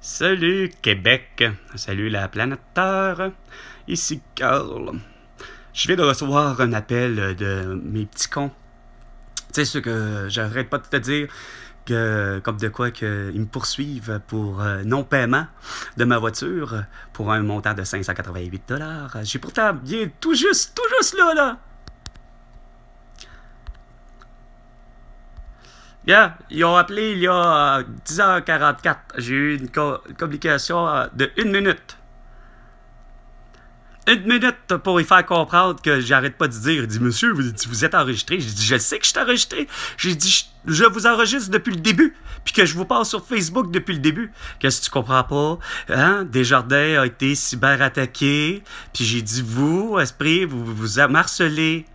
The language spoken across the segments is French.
Salut Québec, salut la planète Terre, ici Carl. Je viens de recevoir un appel de mes petits cons. Tu sais, ceux que j'arrête pas de te dire que, comme de quoi qu'ils me poursuivent pour non-paiement de ma voiture pour un montant de 588 $. J'ai pourtant bien tout juste là. Yeah, ils ont appelé il y a 10h44. J'ai eu une communication de 1 minute. 1 minute pour y faire comprendre que j'arrête pas de dire. Il dit, monsieur, vous êtes enregistré. J'ai dit, je sais que je suis enregistré. J'ai dit, je vous enregistre depuis le début. Puis que je vous passe sur Facebook depuis le début. Qu'est-ce que tu comprends pas? Hein? Desjardins a été cyberattaqué. Puis j'ai dit, vous, esprit, vous harcelez.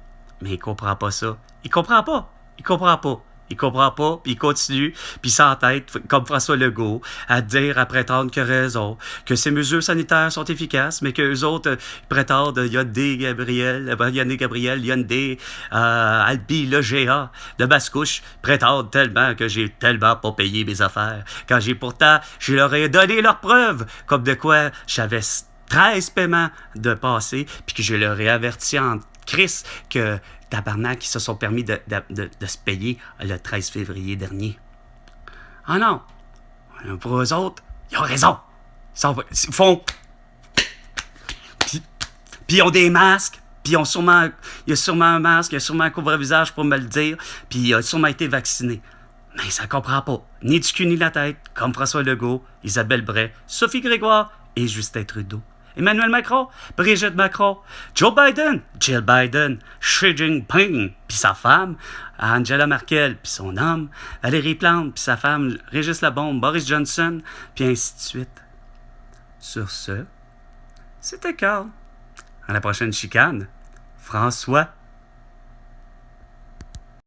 Mais il comprend pas ça. Il comprend pas. Il comprend pas. Il comprend pas, puis il continue, puis il s'entête, comme François Legault, à dire, à prétendre qu'il a raison, que ces mesures sanitaires sont efficaces, mais qu'eux autres prétendent, Yannick Gabriel, Hyundai, Albi, le GA de Mascouche, prétendent tellement que j'ai tellement pas payé mes affaires, quand je leur ai donné leurs preuves, comme de quoi j'avais 13 paiements de passé, puis que je leur ai averti en Chris que tabarnak qui se sont permis de se payer le 13 février dernier. Ah non! Pour eux autres, ils ont raison! Ils font... Puis ils ont des masques, puis il y a sûrement un masque, il y a sûrement un couvre-visage pour me le dire, puis il a sûrement été vacciné. Mais ça comprend pas. Ni du cul ni de la tête, comme François Legault, Isabelle Bray, Sophie Grégoire et Justin Trudeau. Emmanuel Macron, Brigitte Macron, Joe Biden, Jill Biden, Xi Jinping, puis sa femme, Angela Merkel, puis son homme, Valérie Plante, puis sa femme, Régis Labombe, Boris Johnson, puis ainsi de suite. Sur ce, c'était Carl. À la prochaine chicane, François